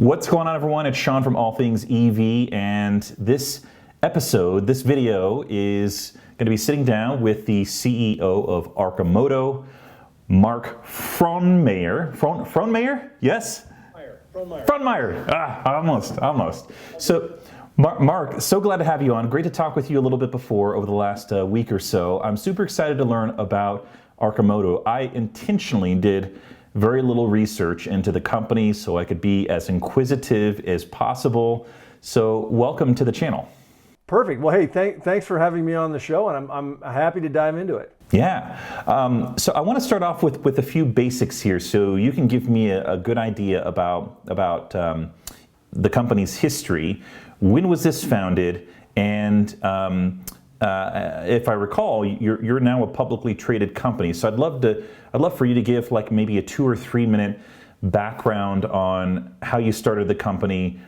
What's going on, everyone? It's Sean from All Things EV, and this video is going to be sitting down with the CEO of Arcimoto, Mark Frohnmayer. Frohnmayer? Yes? Frohnmayer. Almost. So, Mark, so glad to have you on. Great to talk with you a little bit before over the last week or so. I'm super excited to learn about Arcimoto. I intentionally did very little research into the company so I could be as inquisitive as possible. So welcome to the channel. Perfect. Well, hey, thanks for having me on the show, and I'm happy to dive into it. Yeah. So I want to start off with a few basics here so you can give me a good idea about the company's history. When was this founded? And if I recall, you're now a publicly traded company. So I'd love for you to give like maybe a 2 or 3 minute background on how you started the company.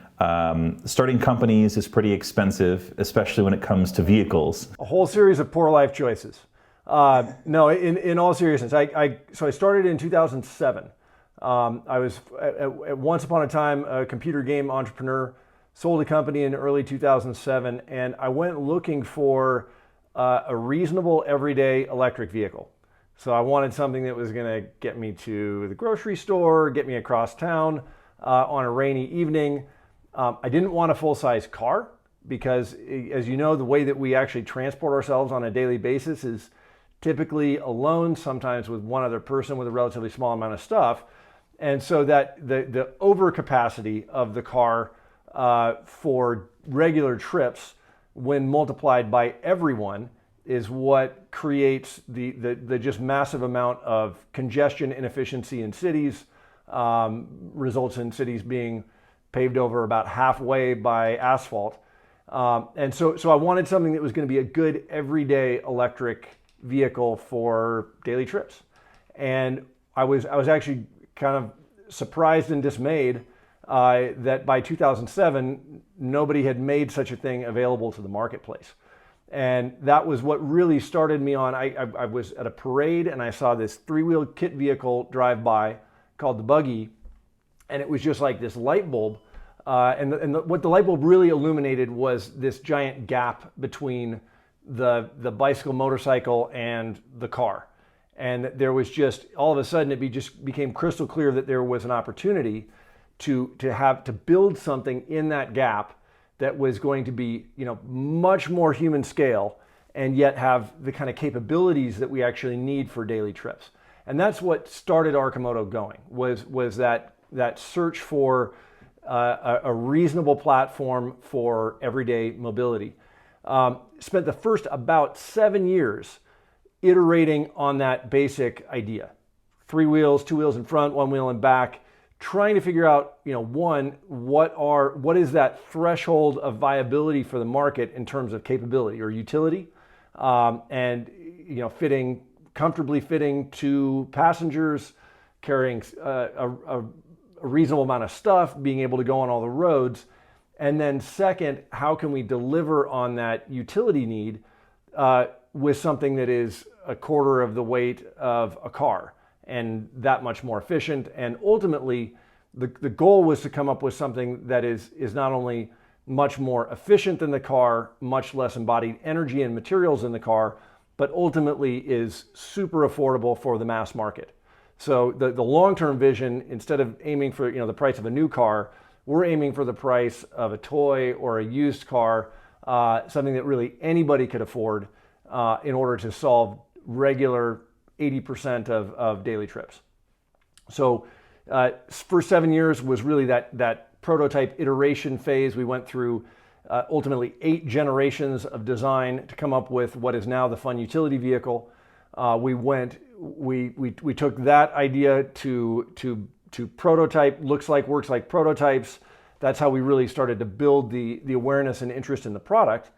Starting companies is pretty expensive, especially when it comes to vehicles. A whole series of poor life choices. No, in all seriousness, so I started in 2007. I was once upon a time a computer game entrepreneur. Sold a company in early 2007, and I went looking for a reasonable everyday electric vehicle. So I wanted something that was going to get me to the grocery store, get me across town on a rainy evening. I didn't want a full-size car because, as you know, the way that we actually transport ourselves on a daily basis is typically alone, sometimes with one other person with a relatively small amount of stuff. And so that the overcapacity of the car for regular trips, when multiplied by everyone, is what creates the just massive amount of congestion, inefficiency in cities, results in cities being paved over about halfway by asphalt. And so I wanted something that was going to be a good everyday electric vehicle for daily trips. And I was actually kind of surprised and dismayed that by 2007, nobody had made such a thing available to the marketplace. And that was what really started me on. I was at a parade and I saw this 3-wheel kit vehicle drive by called the Buggy. And it was just like this light bulb. What the light bulb really illuminated was this giant gap between the bicycle, motorcycle, and the car. And there was just, all of a sudden, it just became crystal clear that there was an opportunity to build something in that gap that was going to be, much more human scale and yet have the kind of capabilities that we actually need for daily trips. And that's what started Arcimoto going, was that search for a reasonable platform for everyday mobility. Spent the first about 7 years iterating on that basic idea. 3 wheels, 2 wheels in front, 1 wheel in back, trying to figure out, one, what is that threshold of viability for the market in terms of capability or utility, and comfortably fitting 2 passengers, carrying a reasonable amount of stuff, being able to go on all the roads. And then second, how can we deliver on that utility need with something that is a quarter of the weight of a car and that much more efficient? And ultimately, the goal was to come up with something that is not only much more efficient than the car, much less embodied energy and materials in the car, but ultimately is super affordable for the mass market. So the long-term vision, instead of aiming for the price of a new car, we're aiming for the price of a toy or a used car, something that really anybody could afford in order to solve regular 80% of daily trips. So for 7 years was really that prototype iteration phase. We went through ultimately 8 generations of design to come up with what is now the Fun Utility Vehicle. We took that idea to prototype, works like prototypes. That's how we really started to build the awareness and interest in the product.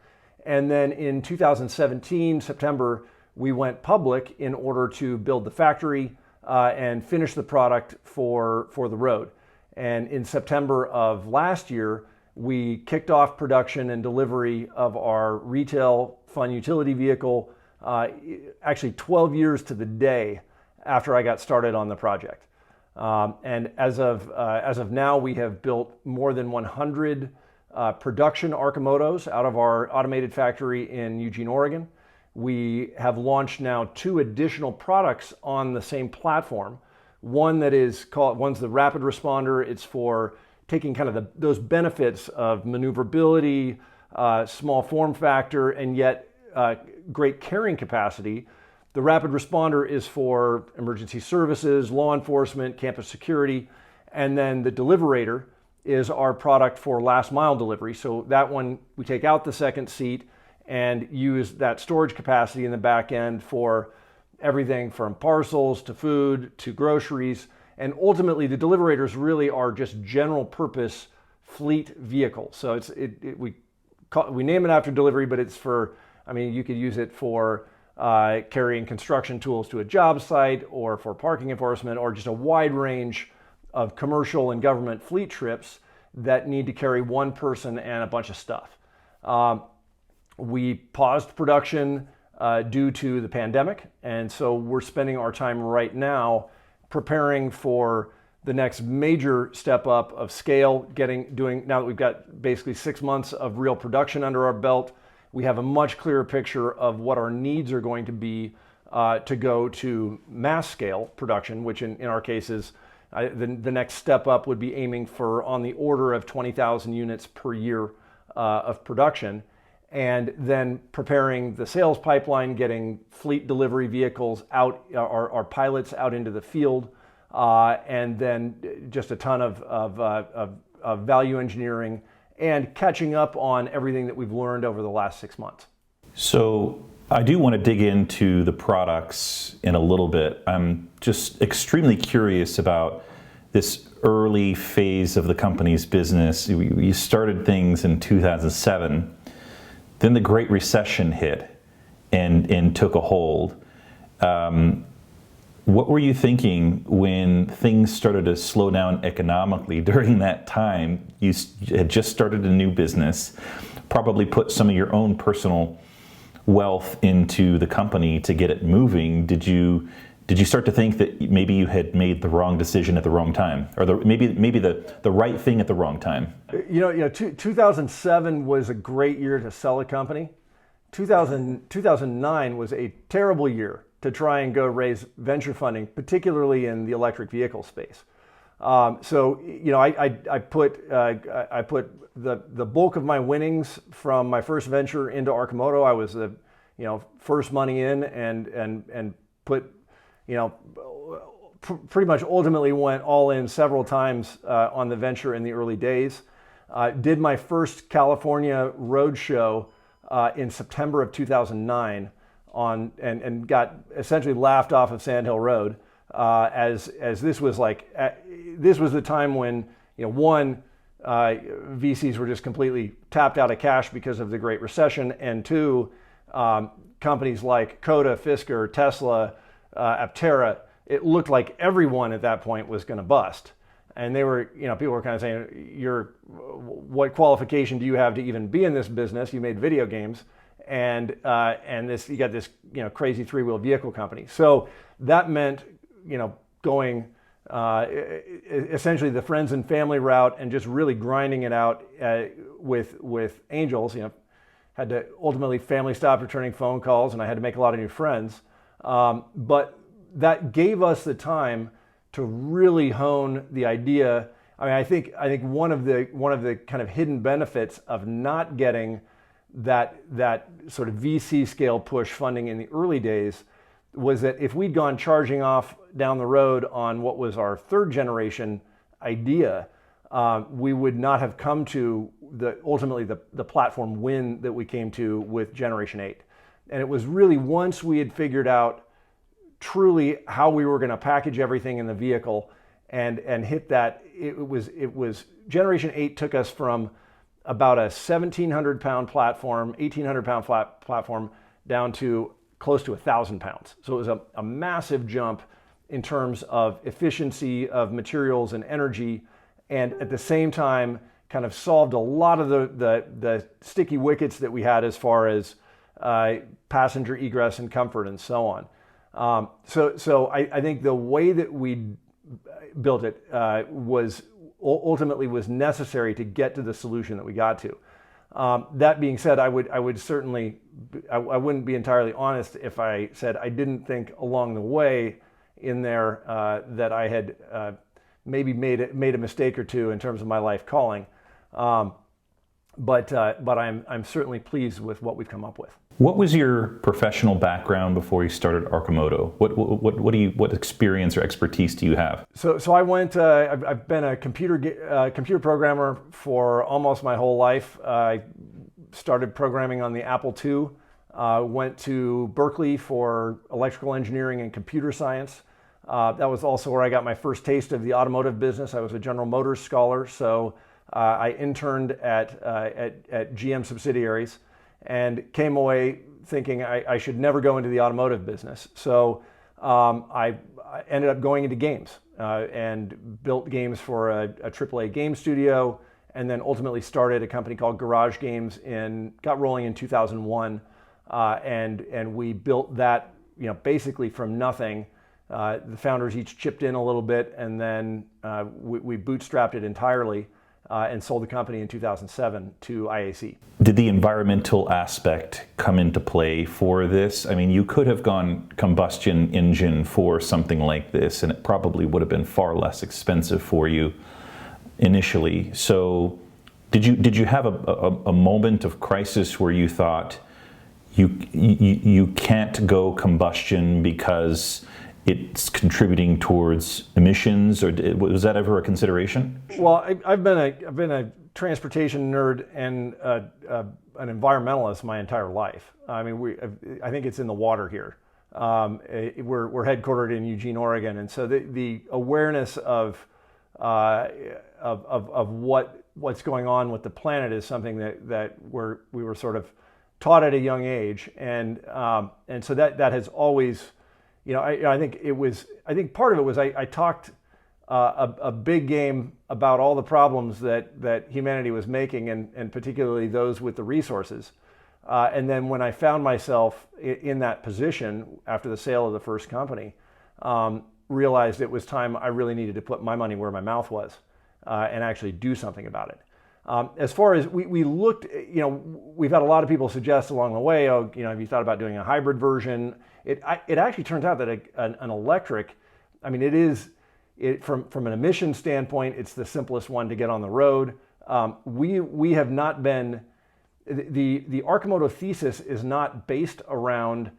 And then in 2017, September, we went public in order to build the factory and finish the product for the road. And in September of last year, we kicked off production and delivery of our retail Fun Utility Vehicle, actually 12 years to the day after I got started on the project. And as of now, we have built more than 100 production Arcimotos out of our automated factory in Eugene, Oregon. We have launched now 2 additional products on the same platform. One's the rapid responder. It's for taking kind of those benefits of maneuverability, small form factor, and yet great carrying capacity. The rapid responder is for emergency services, law enforcement, campus security, and then the Deliverator is our product for last mile delivery. So that one, we take out the second seat and use that storage capacity in the back end for everything from parcels to food to groceries. And ultimately, the Deliverators really are just general purpose fleet vehicles. So we name it after delivery, but it's for, I mean, you could use it for carrying construction tools to a job site, or for parking enforcement, or just a wide range of commercial and government fleet trips that need to carry one person and a bunch of stuff. We paused production due to the pandemic, and so we're spending our time right now preparing for the next major step up of scale, now that we've got basically 6 months of real production under our belt. We have a much clearer picture of what our needs are going to be to go to mass scale production, which in our case is the next step up would be aiming for on the order of 20,000 units per year of production. And then preparing the sales pipeline, getting fleet delivery vehicles out, our pilots out into the field, and then just a ton of value engineering and catching up on everything that we've learned over the last 6 months. So I do want to dig into the products in a little bit. I'm just extremely curious about this early phase of the company's business. You started things in 2007. Then the Great Recession hit and took a hold. What were you thinking when things started to slow down economically during that time? You had just started a new business, probably put some of your own personal wealth into the company to get it moving. Did you start to think that maybe you had made the wrong decision at the wrong time, or maybe the right thing at the wrong time? 2007 was a great year to sell a company. 2009 was a terrible year to try and go raise venture funding, particularly in the electric vehicle space. I put the bulk of my winnings from my first venture into Arcimoto. I was the first money in and put pretty much ultimately went all in several times on the venture in the early days. Did my first California road show in September of 2009 and got essentially laughed off of Sand Hill Road as this was the time when VCs were just completely tapped out of cash because of the Great Recession, and 2, companies like Coda, Fisker, Tesla, Aptera, it looked like everyone at that point was going to bust. And they were, people were kind of saying, what qualification do you have to even be in this business? You made video games, and you got this, crazy 3-wheel vehicle company. So that meant, going essentially the friends and family route and just really grinding it out with angels. Had to ultimately, family stopped returning phone calls, and I had to make a lot of new friends. But that gave us the time to really hone the idea. I mean, I think one of the kind of hidden benefits of not getting that sort of VC scale push funding in the early days was that if we'd gone charging off down the road on what was our 3rd generation idea, we would not have come to ultimately the platform win that we came to with Generation 8. And it was really once we had figured out truly how we were going to package everything in the vehicle and hit that, it was Generation 8 took us from about a 1,700 pound platform, 1,800 pound platform down to close to 1,000 pounds. So it was a massive jump in terms of efficiency of materials and energy, and at the same time kind of solved a lot of the sticky wickets that we had as far as passenger egress and comfort and so on. So I think the way that we built it was ultimately was necessary to get to the solution that we got to. That being said, I would certainly, I wouldn't be entirely honest if I said I didn't think along the way in there that I had maybe made a mistake or two in terms of my life calling. But I'm certainly pleased with what we've come up with. What was your professional background before you started Arcimoto? What experience or expertise do you have? So I went. I've been a computer programmer for almost my whole life. I started programming on the Apple II. Went to Berkeley for electrical engineering and computer science. That was also where I got my first taste of the automotive business. I was a General Motors scholar, so I interned at GM subsidiaries and came away thinking I should never go into the automotive business. So I ended up going into games and built games for a AAA game studio, and then ultimately started a company called Garage Games got rolling in 2001, and we built that basically from nothing. The founders each chipped in a little bit, and then we bootstrapped it entirely. And sold the company in 2007 to IAC. Did the environmental aspect come into play for this? I mean, you could have gone combustion engine for something like this, and it probably would have been far less expensive for you initially. So did you have a moment of crisis where you thought you can't go combustion because it's contributing towards emissions, or was that ever a consideration? Well, I've been a transportation nerd and an environmentalist my entire life. I mean, I think it's in the water here. We're headquartered in Eugene, Oregon, and so the awareness of what's going on with the planet is something that we were sort of taught at a young age, and so that has always. I think part of it was I talked a big game about all the problems that humanity was making, and particularly those with the resources. And then when I found myself in that position after the sale of the first company, realized it was time I really needed to put my money where my mouth was and actually do something about it. As far as we looked, we've had a lot of people suggest along the way, have you thought about doing a hybrid version? It actually turns out that an electric, I mean, from an emission standpoint, it's the simplest one to get on the road. We have not been, the Arcimoto thesis is not based around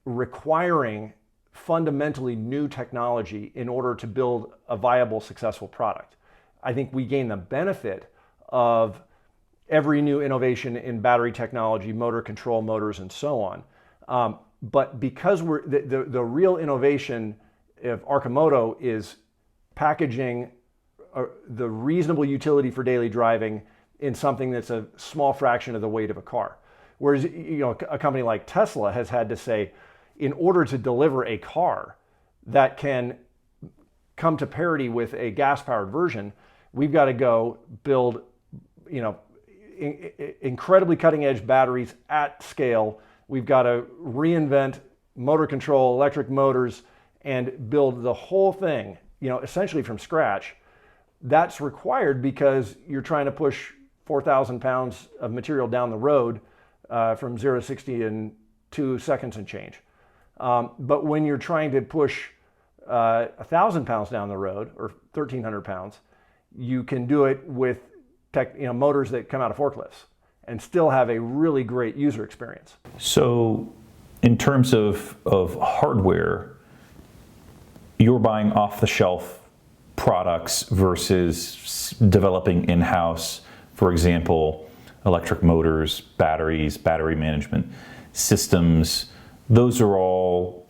requiring fundamentally new technology in order to build a viable, successful product. I think we gain the benefit of every new innovation in battery technology, motor control, motors, and so on. But because the real innovation of Arcimoto is packaging the reasonable utility for daily driving in something that's a small fraction of the weight of a car. Whereas a company like Tesla has had to say, in order to deliver a car that can come to parity with a gas-powered version, we've got to go build incredibly cutting-edge batteries at scale. We've got to reinvent motor control, electric motors, and build the whole thing, essentially from scratch. That's required because you're trying to push 4,000 pounds of material down the road from 0 to 60 in 2 seconds and change. But when you're trying to push 1,000 pounds down the road, or 1,300 pounds, you can do it with motors that come out of forklifts and still have a really great user experience. So in terms of hardware, you're buying off-the-shelf products versus developing in-house, for example, electric motors, batteries, battery management systems. Those are all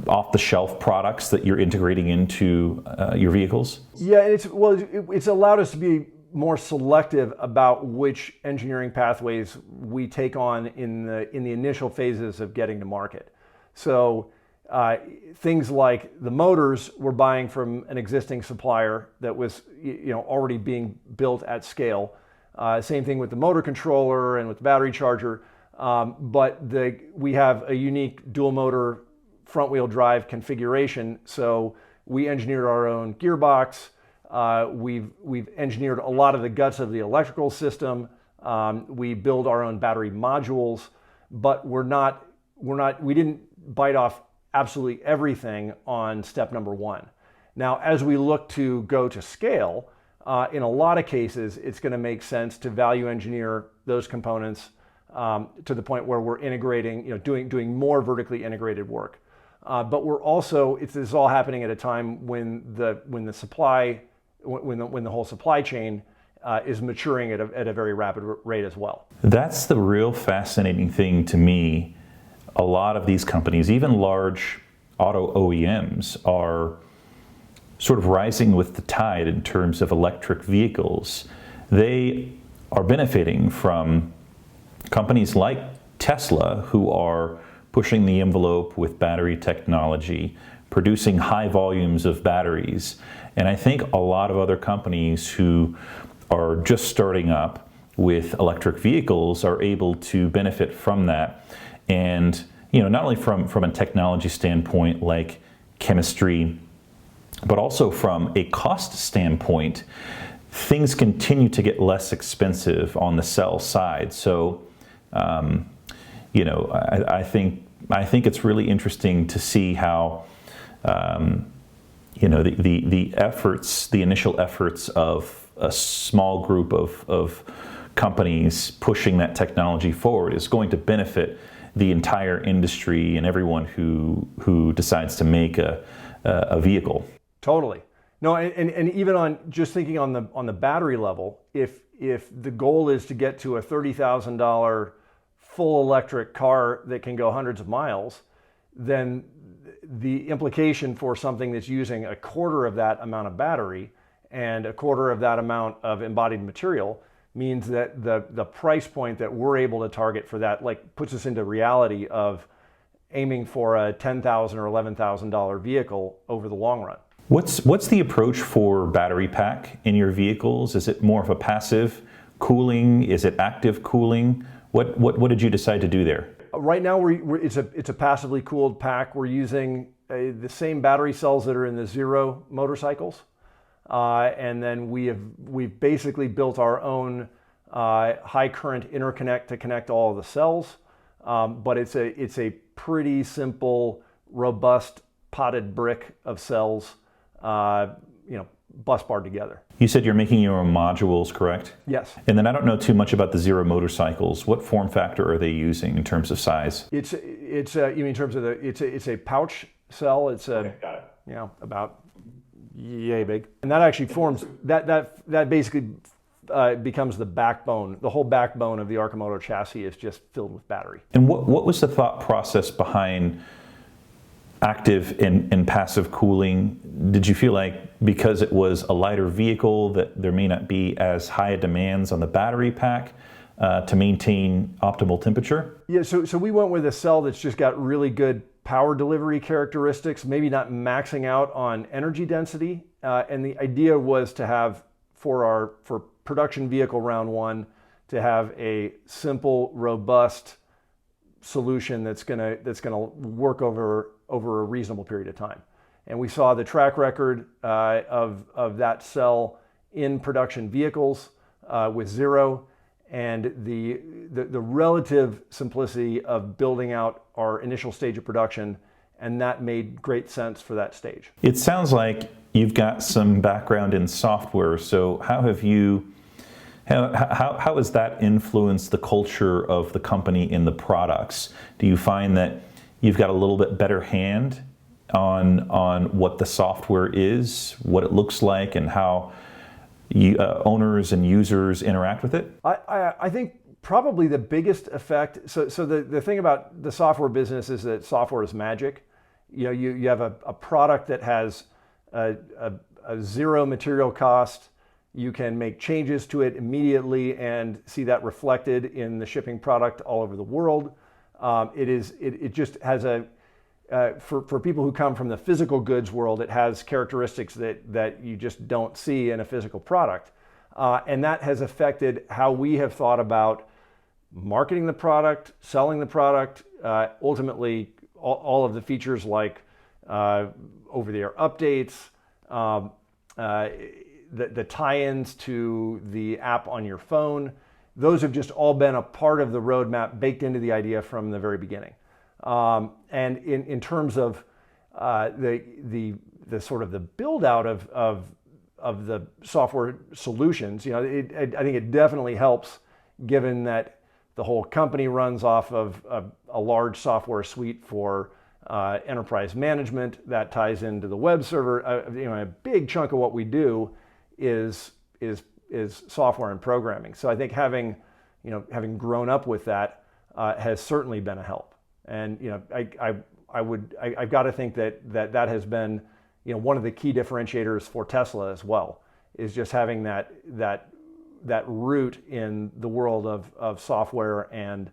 off-the-shelf products that you're integrating into your vehicles? Yeah, it's allowed us to be more selective about which engineering pathways we take on in the initial phases of getting to market. So things like the motors we're buying from an existing supplier that was already being built at scale. Same thing with the motor controller and with the battery charger. But we have a unique dual motor front wheel drive configuration, so We engineered our own gearbox. We've engineered a lot of the guts of the electrical system. We build our own battery modules, but we didn't bite off absolutely everything on step number one. Now, as we look to go to scale, in a lot of cases, it's going to make sense to value engineer those components to the point where we're integrating, doing more vertically integrated work. But we're also, this is all happening at a time when the whole supply chain is maturing at a very rapid rate as well. That's the real fascinating thing to me. A lot of these companies, even large auto OEMs, are sort of rising with the tide in terms of electric vehicles. They are benefiting from companies like Tesla, who are pushing the envelope with battery technology, producing high volumes of batteries. And I think a lot of other companies who are just starting up with electric vehicles are able to benefit from that. And not only from a technology standpoint like chemistry, but also from a cost standpoint, things continue to get less expensive on the cell side. So, I think it's really interesting to see how, the efforts, the initial efforts of a small group of companies pushing that technology forward is going to benefit the entire industry and everyone who decides to make a vehicle. Totally. No, and even on just thinking on the battery level, if the goal is to get to a $30,000 full electric car that can go hundreds of miles, then the implication for something that's using a quarter of that amount of battery and a quarter of that amount of embodied material means that the price point that we're able to target for that puts us into reality of aiming for a $10,000 or $11,000 vehicle over the long run. What's the approach for battery pack in your vehicles? Is it more of a passive cooling? Is it active cooling? What did you decide to do there? Right now, it's a passively cooled pack. We're using the same battery cells that are in the Zero motorcycles, and then we've basically built our own high current interconnect to connect all of the cells. But it's a pretty simple, robust potted brick of cells, bus barred together. You said you're making your own modules, correct? Yes. And then I don't know too much about the Zero motorcycles. What form factor are they using in terms of size? It's you mean in terms of it's a pouch cell. It's Okay, got it. About yay big, and that actually forms that basically becomes the backbone. The whole backbone of the Arcimoto chassis is just filled with battery. And what was the thought process behind active and passive cooling? Did you feel like because it was a lighter vehicle that there may not be as high demands on the battery pack to maintain optimal temperature? Yeah, so we went with a cell that's just got really good power delivery characteristics, maybe not maxing out on energy density. And the idea was to have, for production vehicle round one, to have a simple, robust solution that's gonna work over a reasonable period of time. And we saw the track record of that cell in production vehicles with Zero, and the relative simplicity of building out our initial stage of production, and that made great sense for that stage. It sounds like you've got some background in software, so how has that influenced the culture of the company in the products? Do you find that you've got a little bit better hand on what the software is, what it looks like, and how owners and users interact with it? I think probably the biggest effect, so the thing about the software business is that software is magic. You have a product that has a zero material cost. You can make changes to it immediately and see that reflected in the shipping product all over the world. It just has for people who come from the physical goods world, it has characteristics that you just don't see in a physical product. And that has affected how we have thought about marketing the product, selling the product, ultimately all of the features like over-the-air updates, the tie-ins to the app on your phone. Those have just all been a part of the roadmap, baked into the idea from the very beginning. And in terms of the sort of the build out of the software solutions, I think it definitely helps, given that the whole company runs off of a large software suite for enterprise management that ties into the web server. A big chunk of what we do is software and programming. So I think having grown up with that has certainly been a help. And I've got to think that has been one of the key differentiators for Tesla as well, is just having that root in the world of software and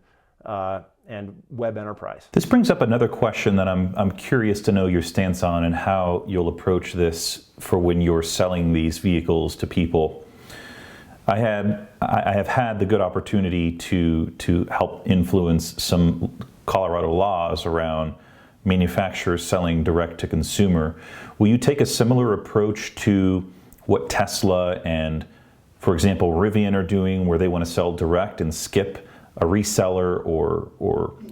web enterprise. This brings up another question that I'm curious to know your stance on and how you'll approach this for when you're selling these vehicles to people. I have had the good opportunity to help influence some Colorado laws around manufacturers selling direct to consumer. Will you take a similar approach to what Tesla and, for example, Rivian are doing, where they want to sell direct and skip a reseller or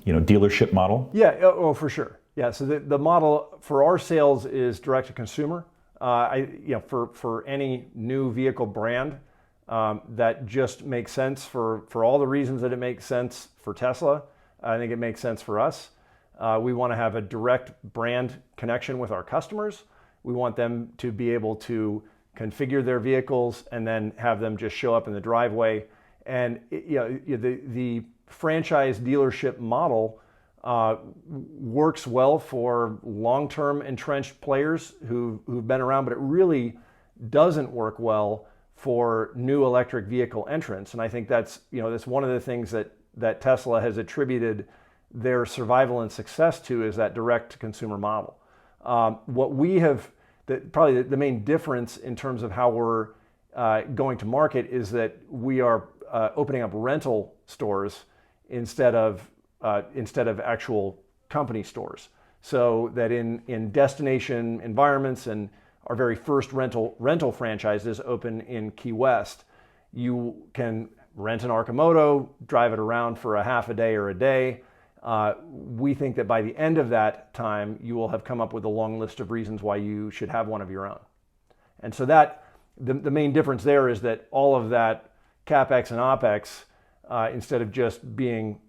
dealership model? Yeah, for sure. Yeah, so the model for our sales is direct to consumer. For any new vehicle brand, that just makes sense for all the reasons that it makes sense for Tesla. I think it makes sense for us. We want to have a direct brand connection with our customers. We want them to be able to configure their vehicles and then have them just show up in the driveway. And the franchise dealership model works well for long-term entrenched players who've been around, but it really doesn't work well for new electric vehicle entrants. And I think that's one of the things that Tesla has attributed their survival and success to, is that direct to consumer model. What we have, probably the main difference in terms of how we're going to market, is that we are opening up rental stores instead of actual company stores. So that in destination environments, and our very first rental franchises open in Key West, you can rent an Arcimoto, drive it around for a half a day or a day. We think that by the end of that time, you will have come up with a long list of reasons why you should have one of your own. And so that the main difference there is that all of that CapEx and OpEx, instead of just being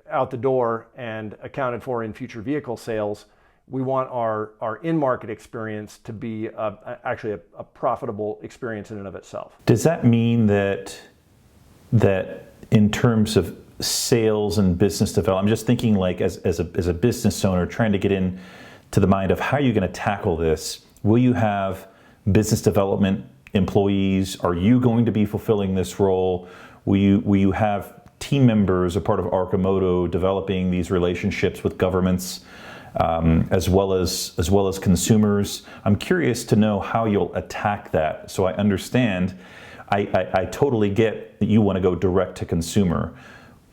out the door and accounted for in future vehicle sales, we want our in-market experience to be actually a profitable experience in and of itself. Does that mean that in terms of sales and business development, I'm just thinking like as a business owner trying to get in to the mind of how you're going to tackle this, will you have business development employees? Are you going to be fulfilling this role? Will you have team members, a part of Arcimoto, developing these relationships with governments as well as consumers? I'm curious to know how you'll attack that, so I understand. I totally get that you want to go direct to consumer.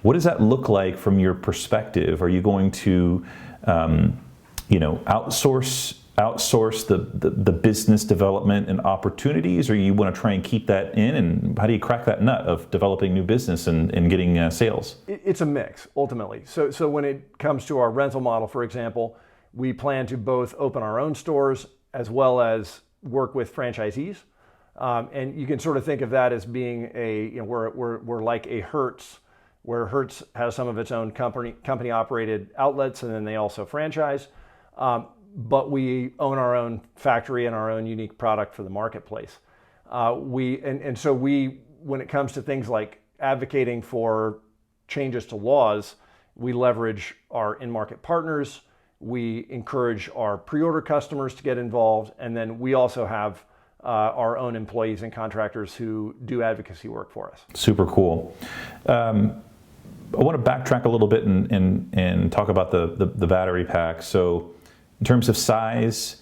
What does that look like from your perspective? Are you going to outsource the business development and opportunities, or you want to try and keep that in? And how do you crack that nut of developing new business and getting sales? It's a mix, ultimately. So when it comes to our rental model, for example, we plan to both open our own stores as well as work with franchisees. And you can sort of think of that as being we're like a Hertz, where Hertz has some of its own company operated outlets, and then they also franchise. But we own our own factory and our own unique product for the marketplace. So when it comes to things like advocating for changes to laws, we leverage our in-market partners. We encourage our pre-order customers to get involved, and then we also have our own employees and contractors who do advocacy work for us. Super cool. I want to backtrack a little bit and talk about the battery pack. So in terms of size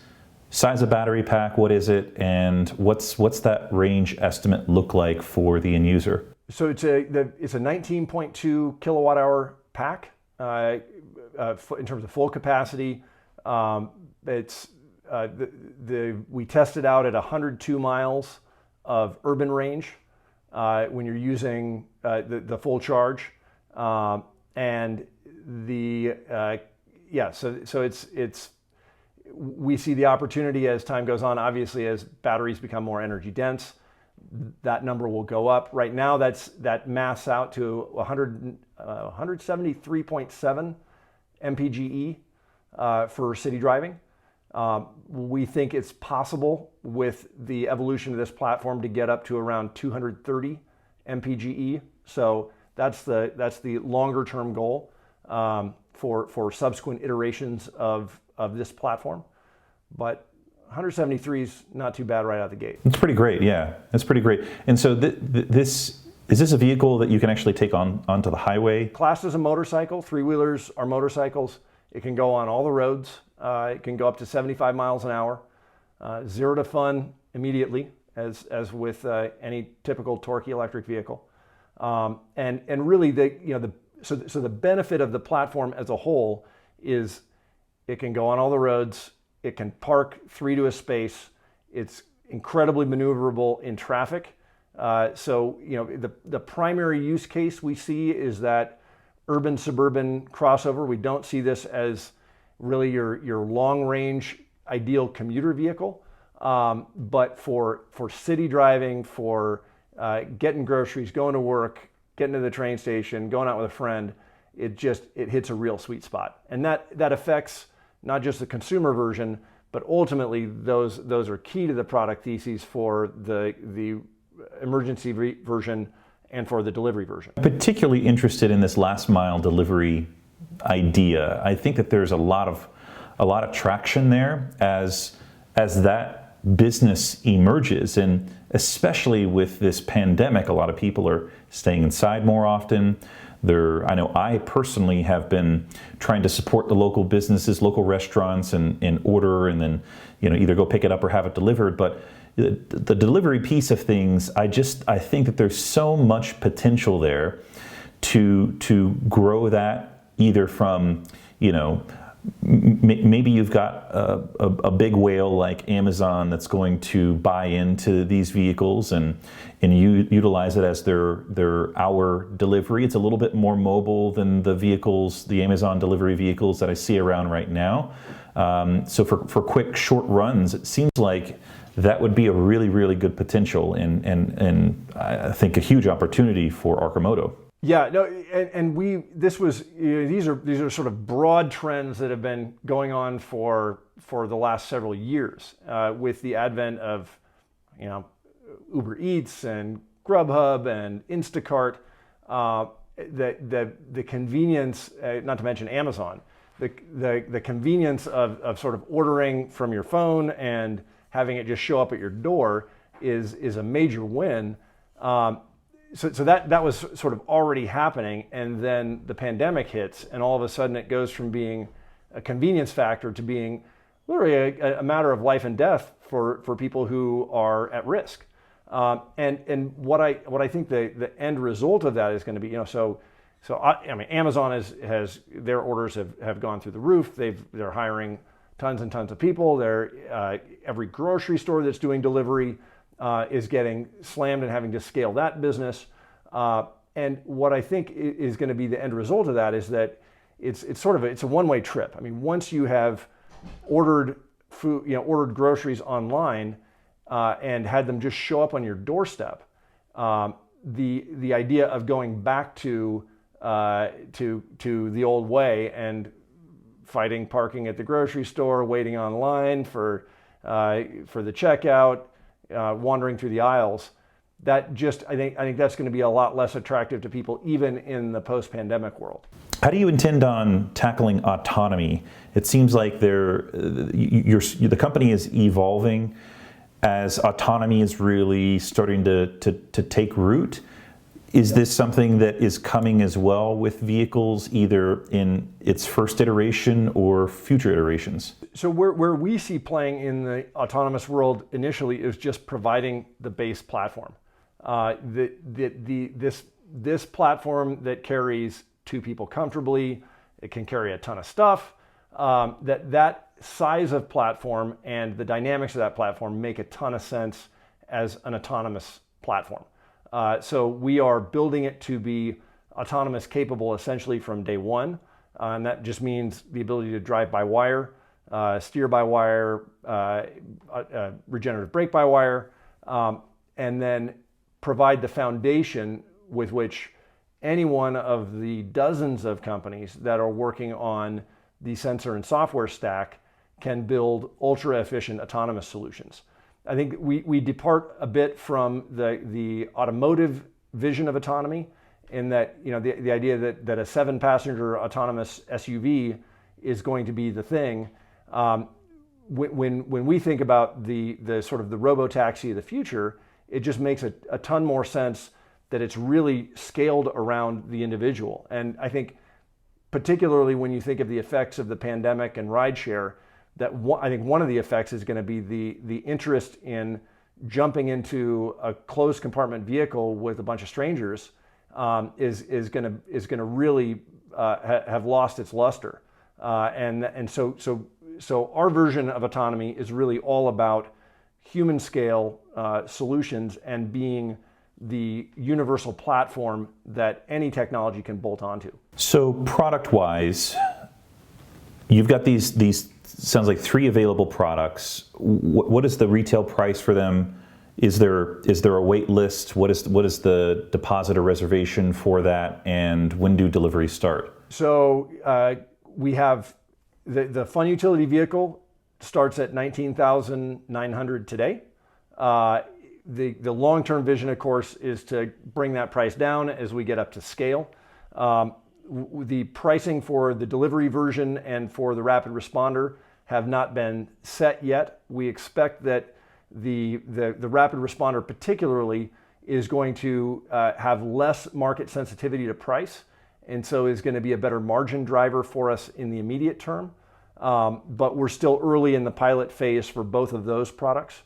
of battery pack, what is it, and what's that range estimate look like for the end user? So it's a 19.2 kilowatt hour pack in terms of full capacity. It's we tested out at 102 miles of urban range when you're using the full charge, and so it's we see the opportunity as time goes on. Obviously, as batteries become more energy dense, that number will go up. Right now, that maths out to 173.7 mpge for city driving. We think it's possible with the evolution of this platform to get up to around 230 mpge. So that's the longer term goal for subsequent iterations of this platform. But 173 is not too bad right out the gate. It's pretty great, yeah. It's pretty great. And so is this a vehicle that you can actually take onto the highway? Classed as a motorcycle. Three-wheelers are motorcycles. It can go on all the roads. It can go up to 75 miles an hour. Zero to fun immediately, as with any typical torquey electric vehicle. And really, so the benefit of the platform as a whole is it can go on all the roads. It can park 3 to a space. It's incredibly maneuverable in traffic. So the primary use case we see is that urban-suburban crossover. We don't see this as really your long-range ideal commuter vehicle, but for city driving, for getting groceries, going to work, getting to the train station, going out with a friend, it hits a real sweet spot. And that affects not just the consumer version, but ultimately those are key to the product theses for the emergency version and for the delivery version. I'm particularly interested in this last mile delivery idea. I think that there's a lot of traction there as that business emerges, and especially with this pandemic, a lot of people are staying inside more often. I know I personally have been trying to support the local businesses, local restaurants, and order, and then either go pick it up or have it delivered. But the delivery piece of things, I think that there's so much potential there to grow that, either from maybe you've got a big whale like Amazon that's going to buy into these vehicles and utilize it as their hour delivery. It's a little bit more mobile than the Amazon delivery vehicles that I see around right now. So for quick, short runs, it seems like that would be a really, really good potential and I think a huge opportunity for Arcimoto. Yeah, no, and these are sort of broad trends that have been going on for the last several years with the advent of Uber Eats and Grubhub and Instacart, the convenience, not to mention Amazon, the convenience of sort of ordering from your phone and having it just show up at your door is a major win. So that was sort of already happening, and then the pandemic hits, and all of a sudden it goes from being a convenience factor to being literally a matter of life and death for people who are at risk. And what I think the end result of that is going to be, Amazon has their orders have gone through the roof. They're hiring tons and tons of people. Every grocery store that's doing delivery is getting slammed and having to scale that business. And what I think is going to be the end result of that is that it's a one-way trip. I mean, once you have ordered food, ordered groceries online and had them just show up on your doorstep, the idea of going back to the old way and fighting parking at the grocery store, waiting online for the checkout, wandering through the aisles, I think that's going to be a lot less attractive to people, even in the post-pandemic world. How do you intend on tackling autonomy? It seems like the company is evolving as autonomy is really starting to take root. Is this something that is coming as well with vehicles, either in its first iteration or future iterations? So where we see playing in the autonomous world initially is just providing the base platform. This platform that carries two people comfortably, it can carry a ton of stuff. That size of platform and the dynamics of that platform make a ton of sense as an autonomous platform. So we are building it to be autonomous capable essentially from day one. And that just means the ability to drive by wire, steer by wire, regenerative brake by wire, and then provide the foundation with which any one of the dozens of companies that are working on the sensor and software stack can build ultra efficient autonomous solutions. I think we depart a bit from the automotive vision of autonomy in that, the idea that a 7-passenger autonomous SUV is going to be the thing. When we think about the sort of the robotaxi of the future, it just makes a ton more sense that it's really scaled around the individual. And I think particularly when you think of the effects of the pandemic and rideshare, I think one of the effects is going to be the interest in jumping into a closed compartment vehicle with a bunch of strangers is going to really have lost its luster. And so our version of autonomy is really all about human scale solutions and being the universal platform that any technology can bolt onto. So product-wise, you've got these sounds like 3 available products. What is the retail price for them? Is there a wait list? What is the deposit or reservation for that? And when do deliveries start? So we have the Fun Utility Vehicle starts at $19,900 today. The long-term vision, of course, is to bring that price down as we get up to scale. The pricing for the delivery version and for the rapid responder have not been set yet. We expect that the rapid responder particularly is going to have less market sensitivity to price, and so is going to be a better margin driver for us in the immediate term. But we're still early in the pilot phase for both of those products.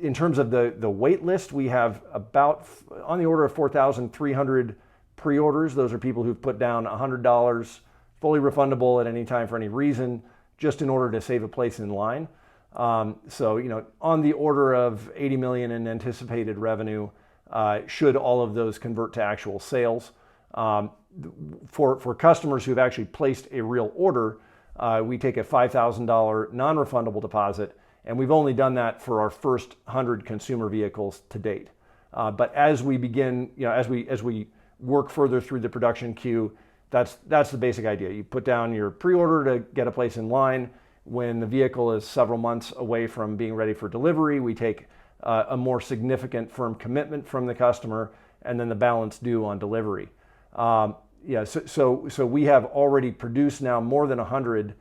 In terms of the wait list, we have about on the order of 4,300 pre-orders. Those are people who've put down $100, fully refundable at any time for any reason, just in order to save a place in line. So, on the order of 80 million in anticipated revenue, should all of those convert to actual sales. For customers who've actually placed a real order, we take a $5,000 non-refundable deposit, and we've only done that for our first 100 consumer vehicles to date. But as we begin, as we work further through the production queue, that's the basic idea. You put down your pre-order to get a place in line. When the vehicle is several months away from being ready for delivery, we take a more significant firm commitment from the customer, and then the balance due on delivery. So we have already produced now more than 100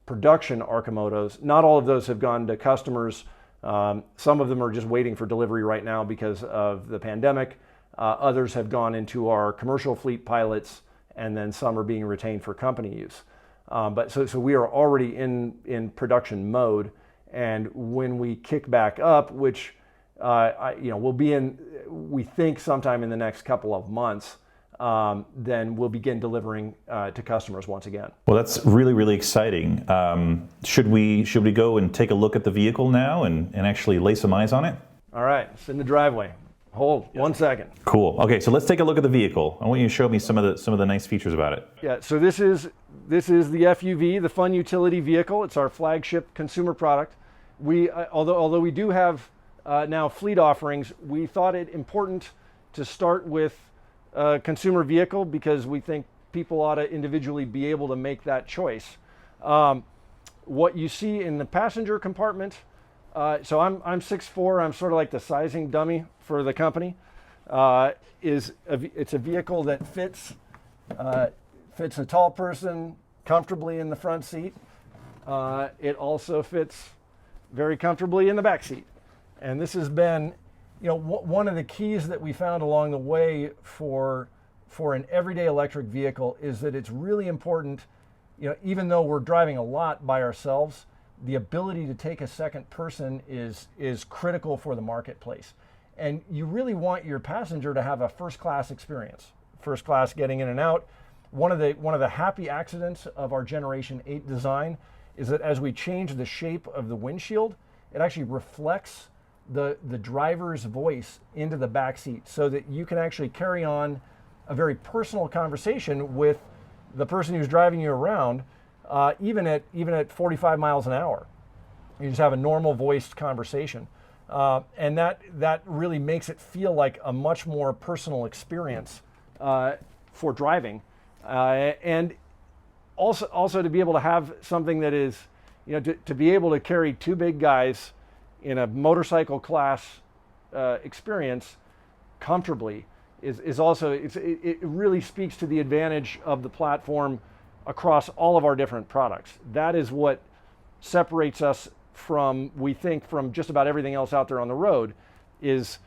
production Arcimotos. Not all of those have gone to customers. Some of them are just waiting for delivery right now because of the pandemic. Others have gone into our commercial fleet pilots, and then some are being retained for company use. But so we are already in production mode, and when we kick back up, which we'll be in, we think sometime in the next couple of months, then we'll begin delivering to customers once again. Well, that's really, really exciting. Should we go and take a look at the vehicle now and actually lay some eyes on it? All right, it's in the driveway. Hold 1 second. Cool. Okay, so let's take a look at the vehicle. I want you to show me some of the nice features about it. Yeah. So this is the FUV, the Fun Utility Vehicle. It's our flagship consumer product. We although we do have now fleet offerings, we thought it important to start with a consumer vehicle because we think people ought to individually be able to make that choice. What you see in the passenger compartment. So I'm 6'4". I'm sort of like the sizing dummy for the company. It's a vehicle that fits a tall person comfortably in the front seat. It also fits very comfortably in the back seat. And this has been, one of the keys that we found along the way for an everyday electric vehicle is that it's really important, even though we're driving a lot by ourselves, the ability to take a second person is critical for the marketplace. And you really want your passenger to have a first-class experience. First class getting in and out. One of the happy accidents of our Generation 8 design is that as we change the shape of the windshield, it actually reflects the driver's voice into the back seat, so that you can actually carry on a very personal conversation with the person who's driving you around, even at 45 miles an hour. You just have a normal voiced conversation. And that really makes it feel like a much more personal experience for driving. And also to be able to have something that is, to be able to carry two big guys in a motorcycle class experience comfortably is also, it really speaks to the advantage of the platform across all of our different products. That is what separates us from just about everything else out there on the road. It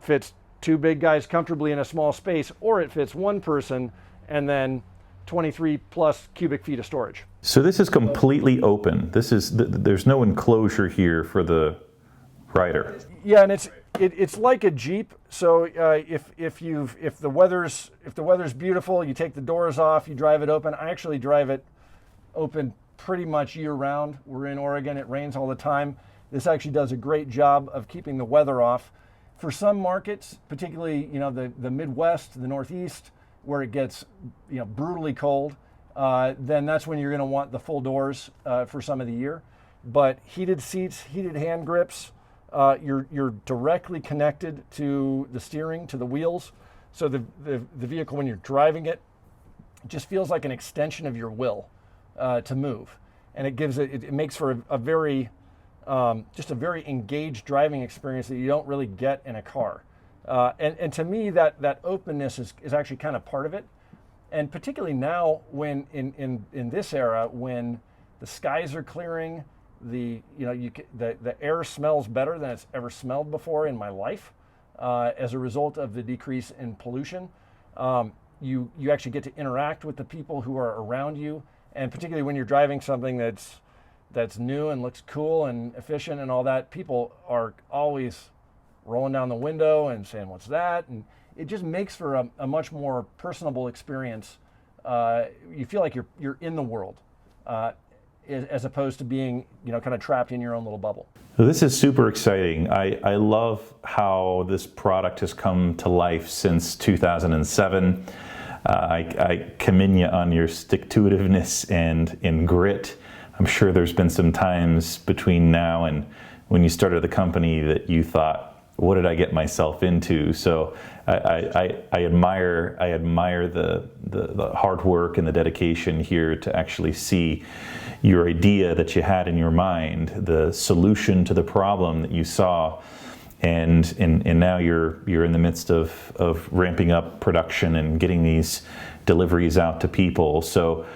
fits two big guys comfortably in a small space, or it fits one person and then 23 plus cubic feet of storage. So this is completely open. There's no enclosure here for the rider. Yeah, and it's like a Jeep. So if the weather's beautiful, you take the doors off, you drive it open. I actually drive it open pretty much year round. We're in Oregon, it rains all the time. This actually does a great job of keeping the weather off. For some markets, particularly the Midwest, the Northeast, where it gets brutally cold, then that's when you're going to want the full doors for some of the year. But heated seats, heated hand grips, you're directly connected to the steering, to the wheels. So the vehicle, when you're driving it, just feels like an extension of your will to move, and it makes for a very engaged driving experience that you don't really get in a car. And to me, that openness is actually kind of part of it, and particularly now when in this era, when the skies are clearing, the air smells better than it's ever smelled before in my life, as a result of the decrease in pollution. You actually get to interact with the people who are around you. And particularly when you're driving something that's new and looks cool and efficient and all that, people are always rolling down the window and saying, "What's that?" And it just makes for a much more personable experience. You feel like you're in the world, as opposed to being kind of trapped in your own little bubble. So this is super exciting. I love how this product has come to life since 2007. I commend you on your stick-to-itiveness and grit. I'm sure there's been some times between now and when you started the company that you thought, what did I get myself into? So I admire the hard work and the dedication here to actually see your idea that you had in your mind, the solution to the problem that you saw. And now you're in the midst of ramping up production and getting these deliveries out to people. So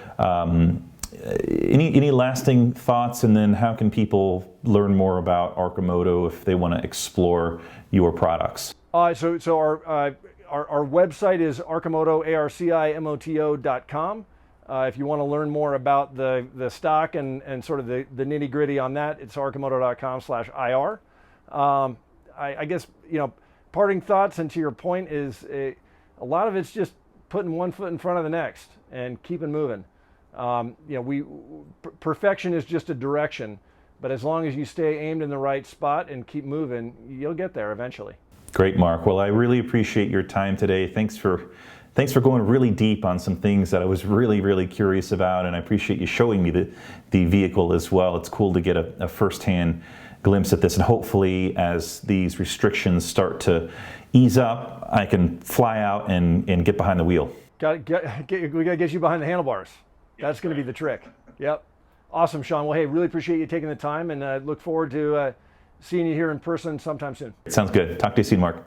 any lasting thoughts, and then how can people learn more about Arcimoto if they want to explore your products? So our website is Arcimoto, ARCIMOTO.com. If you want to learn more about the stock and sort of the nitty gritty on that, it's arcimoto.com/IR. I guess, parting thoughts, and to your point, is a lot of it's just putting one foot in front of the next and keeping moving. Perfection is just a direction, but as long as you stay aimed in the right spot and keep moving, you'll get there eventually. Great, Mark. Well, I really appreciate your time today. Thanks for going really deep on some things that I was really, really curious about, and I appreciate you showing me the vehicle as well. It's cool to get a firsthand glimpse at this, and hopefully as these restrictions start to ease up, I can fly out and get behind the wheel. We got to get you behind the handlebars. That's going to be the trick. Yep. Awesome, Sean. Well, hey, really appreciate you taking the time, and look forward to seeing you here in person sometime soon. Sounds good. Talk to you soon, Mark.